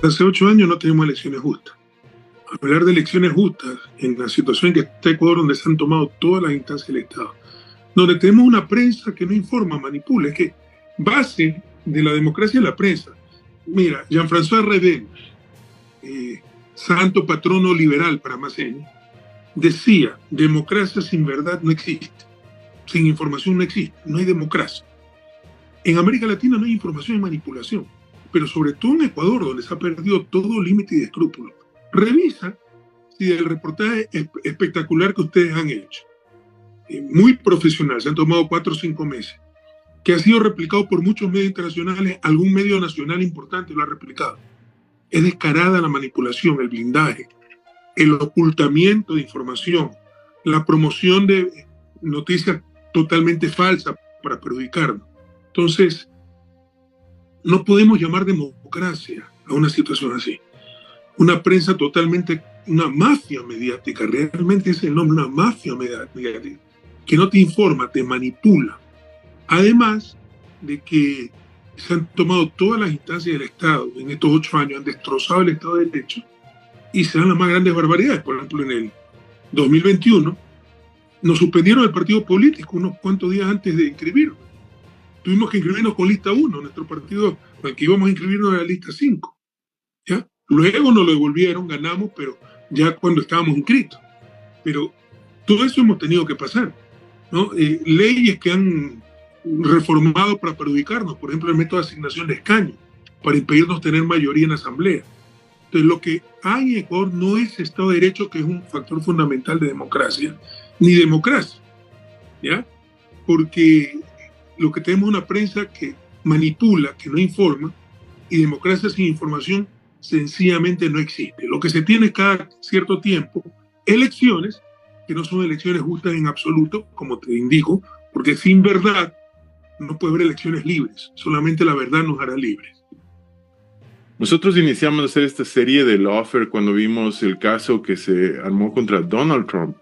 hace 8 años no tenemos elecciones justas. Hablar de elecciones justas en la situación en que está Ecuador, donde se han tomado todas las instancias del Estado, donde tenemos una prensa que no informa, manipula, es que base de la democracia es la prensa. Mira, Jean-François Redel, santo patrono liberal para más señas, decía, democracia sin verdad no existe, sin información no existe, no hay democracia. En América Latina no hay información y manipulación, pero sobre todo en Ecuador, donde se ha perdido todo límite y de escrúpulos. Revisa si el reportaje espectacular que ustedes han hecho, muy profesional, se han tomado 4 o 5 meses, que ha sido replicado por muchos medios internacionales, algún medio nacional importante lo ha replicado. Es descarada la manipulación, el blindaje, el ocultamiento de información, la promoción de noticias totalmente falsas para perjudicarnos. Entonces, no podemos llamar democracia a una situación así. Una prensa totalmente, una mafia mediática, realmente es el nombre, una mafia mediática, que no te informa, te manipula. Además de que se han tomado todas las instancias del Estado en estos 8 años, han destrozado el Estado de Derecho y se dan las más grandes barbaridades. Por ejemplo, en el 2021 nos suspendieron el partido político unos cuantos días antes de inscribirnos. Tuvimos que inscribirnos con lista 1, nuestro partido, con el que íbamos a inscribirnos era la lista 5. ¿Ya? Luego nos lo devolvieron, ganamos, pero ya cuando estábamos inscritos. Pero todo eso hemos tenido que pasar, ¿no? Leyes que han reformado para perjudicarnos, por ejemplo, el método de asignación de escaños, para impedirnos tener mayoría en la asamblea. Entonces, lo que hay en Ecuador no es Estado de Derecho, que es un factor fundamental de democracia, ni democracia, ¿ya? Porque lo que tenemos es una prensa que manipula, que no informa, y democracia sin información sencillamente no existe. Lo que se tiene cada cierto tiempo, elecciones, que no son elecciones justas en absoluto, como te indico, porque sin verdad no puede haber elecciones libres, solamente la verdad nos hará libres. Nosotros iniciamos a hacer esta serie de Lawfare cuando vimos el caso que se armó contra Donald Trump,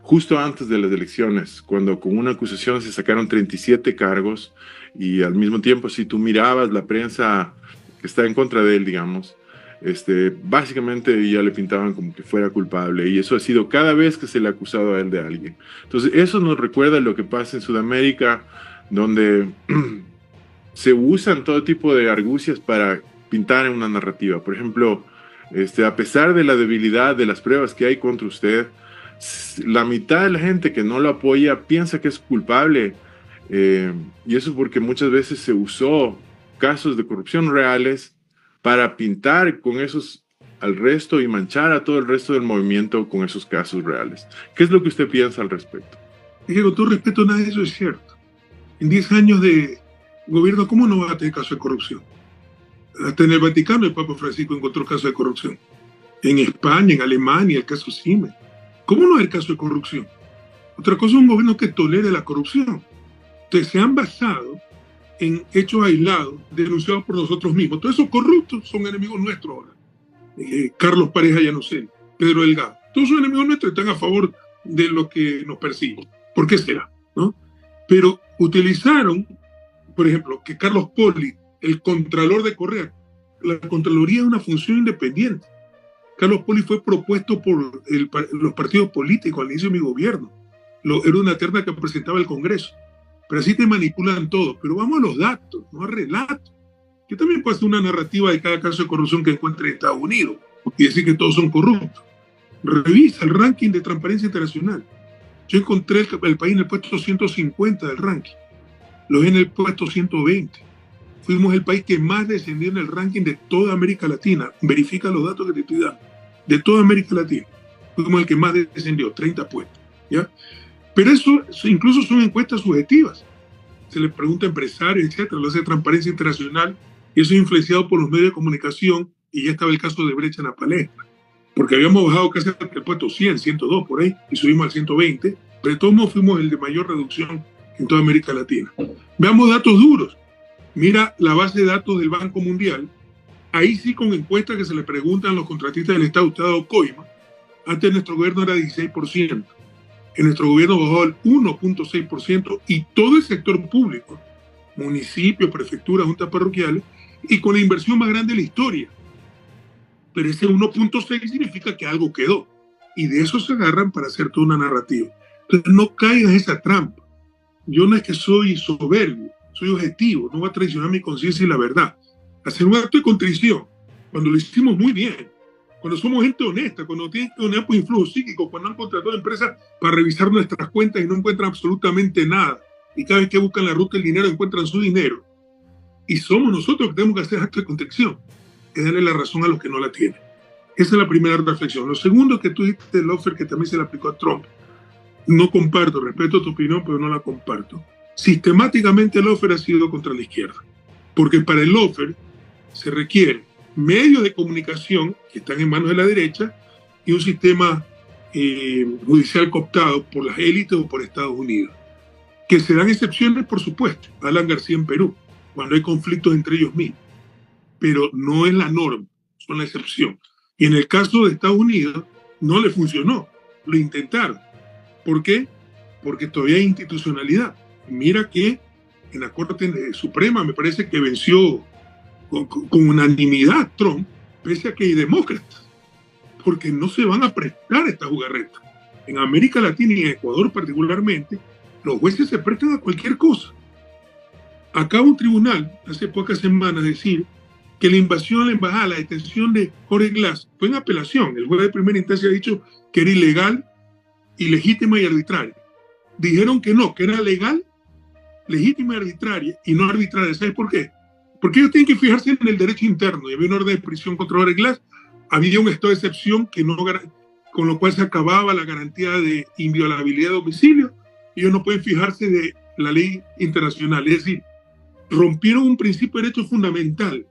justo antes de las elecciones, cuando con una acusación se sacaron 37 cargos y al mismo tiempo, si tú mirabas la prensa que está en contra de él, digamos, básicamente ya le pintaban como que fuera culpable, y eso ha sido cada vez que se le ha acusado a él de alguien. Entonces eso nos recuerda lo que pasa en Sudamérica, donde se usan todo tipo de argucias para pintar en una narrativa. Por ejemplo, a pesar de la debilidad de las pruebas que hay contra usted, la mitad de la gente que no lo apoya piensa que es culpable, y eso porque muchas veces se usó casos de corrupción reales para pintar con esos al resto y manchar a todo el resto del movimiento con esos casos reales. ¿Qué es lo que usted piensa al respecto? Es que con todo respeto, nada de eso es cierto. En 10 años de gobierno, ¿cómo no va a tener caso de corrupción? Hasta en el Vaticano el Papa Francisco encontró casos de corrupción. En España, en Alemania, el caso Siemens. ¿Cómo no hay caso de corrupción? Otra cosa es un gobierno que tolere la corrupción. Entonces se han basado en hechos aislados, denunciados por nosotros mismos. Todos esos corruptos son enemigos nuestros ahora. Carlos Pareja Llanosel, Pedro Delgado. Todos son enemigos nuestros y están a favor de lo que nos persigue. ¿Por qué será? ¿No? Pero utilizaron, por ejemplo, que Carlos Poli, el contralor de Correa, la Contraloría es una función independiente. Carlos Poli fue propuesto por los partidos políticos al inicio de mi gobierno. Era una terna que presentaba el Congreso. Pero así te manipulan todo. Pero vamos a los datos, no a relatos. Yo también puedo hacer una narrativa de cada caso de corrupción que encuentre en Estados Unidos y decir que todos son corruptos. Revisa el ranking de Transparencia Internacional. Yo encontré el país en el puesto 150 del ranking. Lo vi en el puesto 120. Fuimos el país que más descendió en el ranking de toda América Latina. Verifica los datos que te estoy dando. De toda América Latina. Fuimos el que más descendió, 30 puestos. ¿Ya? Pero eso incluso son encuestas subjetivas. Se les pregunta a empresarios, etcétera, lo hace Transparencia Internacional, y eso es influenciado por los medios de comunicación, y ya estaba el caso de Brecha en la palestra. Porque habíamos bajado casi hasta el puesto 100, 102 por ahí, y subimos al 120, pero de todos modos fuimos el de mayor reducción en toda América Latina. Veamos datos duros. Mira la base de datos del Banco Mundial. Ahí sí, con encuestas que se le preguntan a los contratistas del Estado, usted ha dado coima. Antes nuestro gobierno era 16%. En nuestro gobierno bajó al 1.6%, y todo el sector público, municipios, prefecturas, juntas parroquiales, y con la inversión más grande de la historia. pero ese 1.6 significa que algo quedó. Y de eso se agarran para hacer toda una narrativa. Entonces no caigas en esa trampa. Yo no es que soy soberbio, soy objetivo, no voy a traicionar mi conciencia y la verdad. Hacer un acto de contrición, cuando lo hicimos muy bien, cuando somos gente honesta, cuando tienen que poner por influjo psíquico, cuando han contratado empresas para revisar nuestras cuentas y no encuentran absolutamente nada, y cada vez que buscan la ruta del dinero encuentran su dinero, y somos nosotros que tenemos que hacer acto de contrición, es darle la razón a los que no la tienen. Esa es la primera reflexión. Lo segundo que tú dijiste, el offer que también se le aplicó a Trump, no comparto, respeto tu opinión, pero no la comparto. Sistemáticamente el offer ha sido contra la izquierda, porque para el offer se requiere medios de comunicación que están en manos de la derecha y un sistema judicial cooptado por las élites o por Estados Unidos. Que se dan excepciones, por supuesto. Alan García en Perú, cuando hay conflictos entre ellos mismos. Pero no es la norma, son la excepción. Y en el caso de Estados Unidos no le funcionó, lo intentaron. ¿Por qué? Porque todavía hay institucionalidad. Mira que en la Corte Suprema me parece que venció con unanimidad Trump, pese a que hay demócratas, porque no se van a prestar esta jugarreta. En América Latina y en Ecuador particularmente, los jueces se prestan a cualquier cosa. Acaba un tribunal hace pocas semanas decir que la invasión a la embajada, la detención de Jorge Glass, fue en apelación. El juez de primera instancia ha dicho que era ilegal, ilegítima y arbitraria. Dijeron que no, que era legal, legítima y arbitraria, y no arbitraria. ¿Sabes por qué? Porque ellos tienen que fijarse en el derecho interno. Y había una orden de prisión contra Jorge Glass, había un estado de excepción que no, con lo cual se acababa la garantía de inviolabilidad de domicilio. Ellos no pueden fijarse de la ley internacional. Es decir, rompieron un principio de derecho fundamental,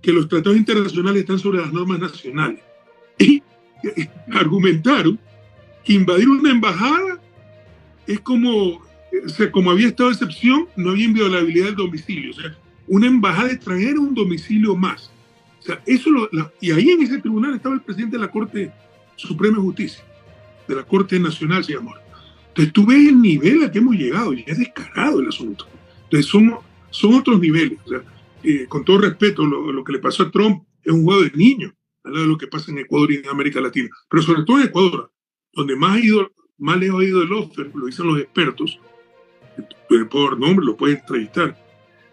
que los tratados internacionales están sobre las normas nacionales. Y argumentaron que invadir una embajada es como había estado de excepción, no había inviolabilidad del domicilio. O sea, una embajada extranjera es un domicilio más. O sea, y ahí en ese tribunal estaba el presidente de la Corte Suprema de Justicia, de la Corte Nacional se llamó. Entonces tú ves el nivel a que hemos llegado, y es descarado el asunto. Entonces son otros niveles. O sea, con todo respeto, lo que le pasó a Trump es un juego de niños al lado de lo que pasa en Ecuador y en América Latina. Pero sobre todo en Ecuador, donde más lejos ha ido el offer, lo dicen los expertos, por nombre lo pueden entrevistar,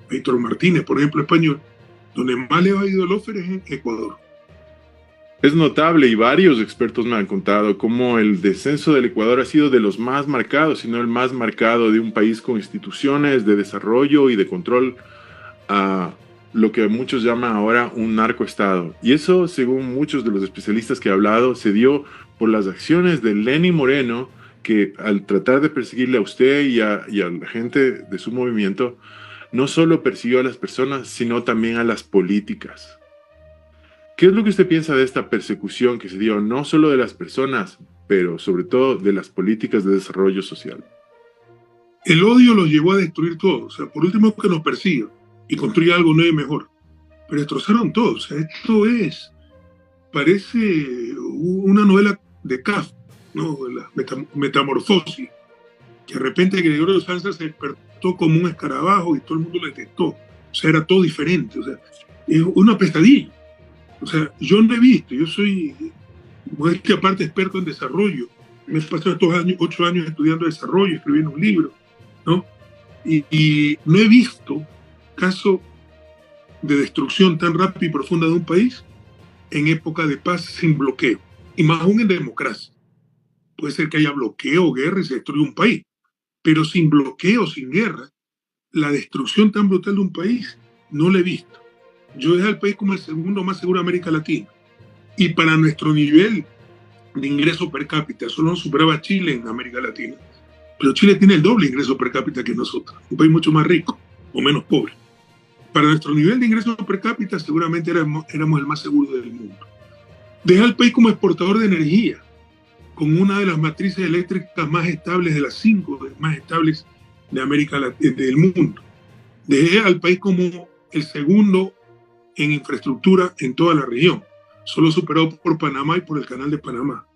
Víctor Martínez, por ejemplo, español, donde más lejos ha ido el offer es en Ecuador. Es notable, y varios expertos me han contado, cómo el descenso del Ecuador ha sido de los más marcados, si no el más marcado, de un país con instituciones de desarrollo y de control a lo que muchos llaman ahora un narcoestado. Y eso, según muchos de los especialistas que he hablado, se dio por las acciones de Lenín Moreno, que al tratar de perseguirle a usted y a la gente de su movimiento, no solo persiguió a las personas, sino también a las políticas. ¿Qué es lo que usted piensa de esta persecución que se dio no solo de las personas, pero sobre todo de las políticas de desarrollo social? El odio los llevó a destruir todo. O sea, por último que nos persiga y construya algo nuevo y mejor. Pero destrozaron todo. O sea, parece una novela de Kafka, ¿no? La metamorfosis. Que de repente Gregorio Samsa se despertó como un escarabajo y todo el mundo lo detestó. O sea, era todo diferente. O sea, es una pesadilla. O sea, yo no he visto, yo soy, modestia aparte, experto en desarrollo. Me he pasado estos 8 años estudiando desarrollo, escribiendo un libro, ¿no? Y no he visto caso de destrucción tan rápida y profunda de un país en época de paz sin bloqueo, y más aún en democracia. Puede ser que haya bloqueo o guerra y se destruye un país, pero sin bloqueo, sin guerra, la destrucción tan brutal de un país no la he visto. Yo dejé al país como el segundo más seguro de América Latina. Y para nuestro nivel de ingreso per cápita, solo nos superaba Chile en América Latina. Pero Chile tiene el doble ingreso per cápita que nosotros, un país mucho más rico o menos pobre. Para nuestro nivel de ingreso per cápita, seguramente éramos el más seguro del mundo. Dejé al país como exportador de energía, con una de las matrices eléctricas más estables, de las 5 más estables de América Latina, del mundo. Dejé al país como el segundo en infraestructura en toda la región, solo superado por Panamá y por el Canal de Panamá.